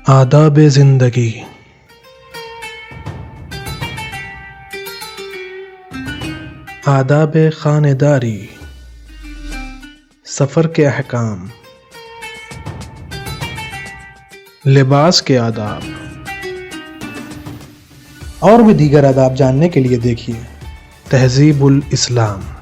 آداب زندگی۔ آداب خانیداری، سفر کے احکام، لباس کے آداب اور بھی دیگر آداب جاننے کے لیے دیکھیے تہذیب الاسلام۔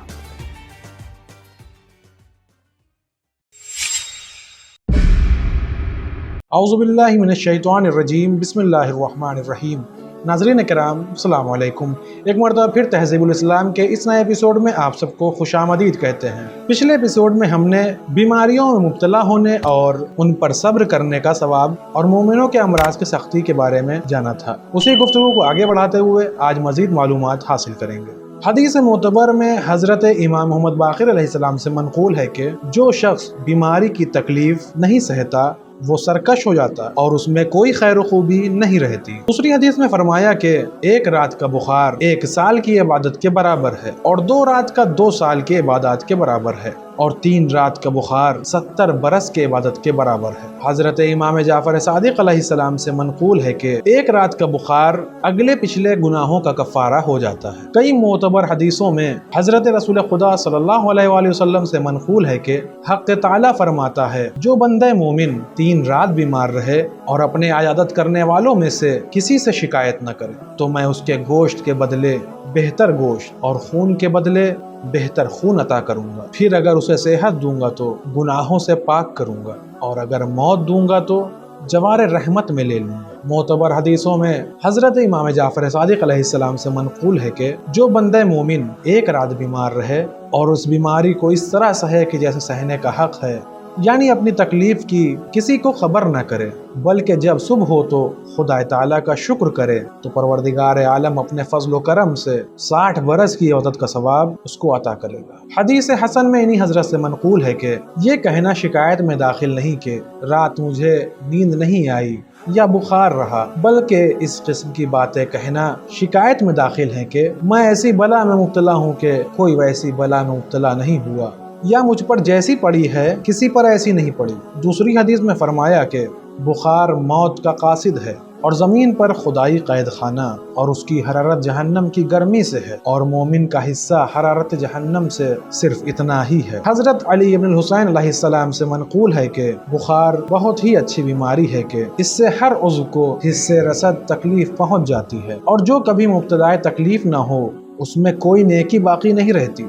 اعوذ باللہ من الشیطان الرجیم، بسم اللہ الرحمن الرحیم۔ ناظرین کرام، السلام علیکم۔ ایک مرتبہ پھر تہذیب الاسلام کے اس نئے ایپیسوڈ میں آپ سب کو خوش آمدید کہتے ہیں۔ پچھلے ایپیسوڈ میں ہم نے بیماریوں میں مبتلا ہونے اور ان پر صبر کرنے کا ثواب اور مومنوں کے امراض کی سختی کے بارے میں جانا تھا۔ اسی گفتگو کو آگے بڑھاتے ہوئے آج مزید معلومات حاصل کریں گے۔ حدیث معتبر میں حضرت امام محمد باقر علیہ السلام سے منقول ہے کہ جو شخص بیماری کی تکلیف نہیں سہتا وہ سرکش ہو جاتا اور اس میں کوئی خیر و خوبی نہیں رہتی۔ دوسری حدیث میں فرمایا کہ ایک رات کا بخار 1 سال کی عبادت کے برابر ہے، اور 2 رات کا 2 سال کی عبادات کے برابر ہے، اور 3 رات کا بخار 70 برس کے عبادت کے برابر ہے۔ حضرت امام جعفر صادق علیہ السلام سے منقول ہے کہ 1 رات کا بخار اگلے پچھلے گناہوں کا کفارہ ہو جاتا ہے۔ کئی معتبر حدیثوں میں حضرت رسول خدا صلی اللہ علیہ وآلہ وسلم سے منقول ہے کہ حق تعالیٰ فرماتا ہے جو بندہ مومن 3 رات بیمار رہے اور اپنے عیادت کرنے والوں میں سے کسی سے شکایت نہ کرے تو میں اس کے گوشت کے بدلے بہتر گوشت اور خون کے بدلے بہتر خون عطا کروں گا، پھر اگر اسے صحت دوں گا تو گناہوں سے پاک کروں گا، اور اگر موت دوں گا تو جوار رحمت میں لے لوں گا۔ معتبر حدیثوں میں حضرت امام جعفر صادق علیہ السلام سے منقول ہے کہ جو بندہ مومن 1 رات بیمار رہے اور اس بیماری کو اس طرح سہے کہ جیسے سہنے کا حق ہے، یعنی اپنی تکلیف کی کسی کو خبر نہ کرے، بلکہ جب صبح ہو تو خدا تعالیٰ کا شکر کرے، تو پروردگار عالم اپنے فضل و کرم سے 60 برس کی عبادت کا ثواب اس کو عطا کرے گا۔ حدیث حسن میں انہی حضرت سے منقول ہے کہ یہ کہنا شکایت میں داخل نہیں کہ رات مجھے نیند نہیں آئی یا بخار رہا، بلکہ اس قسم کی باتیں کہنا شکایت میں داخل ہے کہ میں ایسی بلا میں مبتلا ہوں کہ کوئی ویسی بلا میں مبتلا نہیں ہوا، یا مجھ پر جیسی پڑی ہے کسی پر ایسی نہیں پڑی۔ دوسری حدیث میں فرمایا کہ بخار موت کا قاصد ہے، اور زمین پر خدائی قید خانہ اور اس کی حرارت جہنم کی گرمی سے ہے، اور مومن کا حصہ حرارت جہنم سے صرف اتنا ہی ہے۔ حضرت علی بن الحسین علیہ السلام سے منقول ہے کہ بخار بہت ہی اچھی بیماری ہے کہ اس سے ہر عضو کو حصے رسد تکلیف پہنچ جاتی ہے، اور جو کبھی مبتلا تکلیف نہ ہو اس میں کوئی نیکی باقی نہیں رہتی۔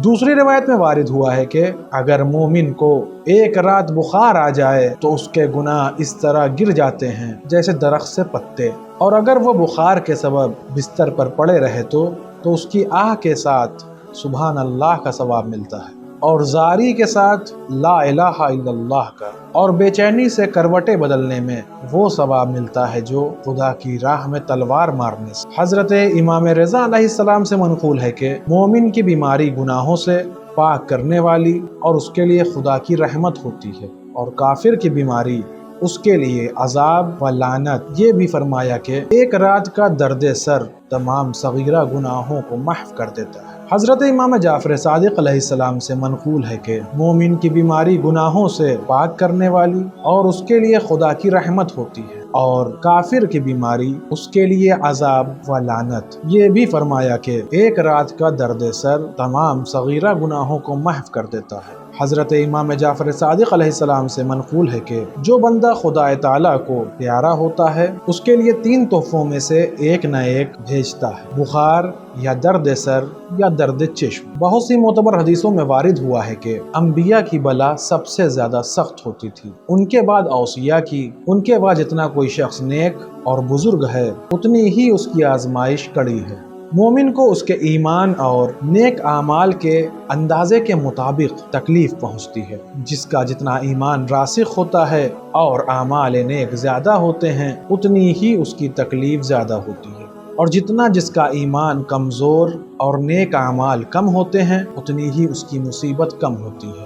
دوسری روایت میں وارد ہوا ہے کہ اگر مومن کو 1 رات بخار آ جائے تو اس کے گناہ اس طرح گر جاتے ہیں جیسے درخت سے پتے، اور اگر وہ بخار کے سبب بستر پر پڑے رہے تو اس کی آہ کے ساتھ سبحان اللہ کا ثواب ملتا ہے، اور زاری کے ساتھ لا الہ الا اللہ کا، اور بے چینی سے کروٹیں بدلنے میں وہ ثواب ملتا ہے جو خدا کی راہ میں تلوار مارنے سے۔ حضرت امام رضا علیہ السلام سے منقول ہے کہ مومن کی بیماری گناہوں سے پاک کرنے والی اور اس کے لیے خدا کی رحمت ہوتی ہے، اور کافر کی بیماری اس کے لیے عذاب و لعنت۔ یہ بھی فرمایا کہ 1 رات کا درد سر تمام صغیرہ گناہوں کو محو کر دیتا ہے۔ حضرت امام جعفر صادق علیہ السلام سے منقول ہے کہ مومن کی بیماری گناہوں سے پاک کرنے والی اور اس کے لیے خدا کی رحمت ہوتی ہے، اور کافر کی بیماری اس کے لیے عذاب و لعنت۔ یہ بھی فرمایا کہ 1 رات کا درد سر تمام صغیرہ گناہوں کو محو کر دیتا ہے۔ حضرت امام جعفر صادق علیہ السلام سے منقول ہے کہ جو بندہ خدا تعالیٰ کو پیارا ہوتا ہے اس کے لیے 3 تحفوں میں سے ایک نہ ایک بھیجتا ہے، بخار یا درد سر یا درد چشم۔ بہت سی معتبر حدیثوں میں وارد ہوا ہے کہ انبیاء کی بلا سب سے زیادہ سخت ہوتی تھی، ان کے بعد اوصیاء کی، ان کے بعد جتنا کوئی شخص نیک اور بزرگ ہے اتنی ہی اس کی آزمائش کڑی ہے۔ مومن کو اس کے ایمان اور نیک اعمال کے اندازے کے مطابق تکلیف پہنچتی ہے، جس کا جتنا ایمان راسخ ہوتا ہے اور اعمال نیک زیادہ ہوتے ہیں اتنی ہی اس کی تکلیف زیادہ ہوتی ہے، اور جتنا جس کا ایمان کمزور اور نیک اعمال کم ہوتے ہیں اتنی ہی اس کی مصیبت کم ہوتی ہے۔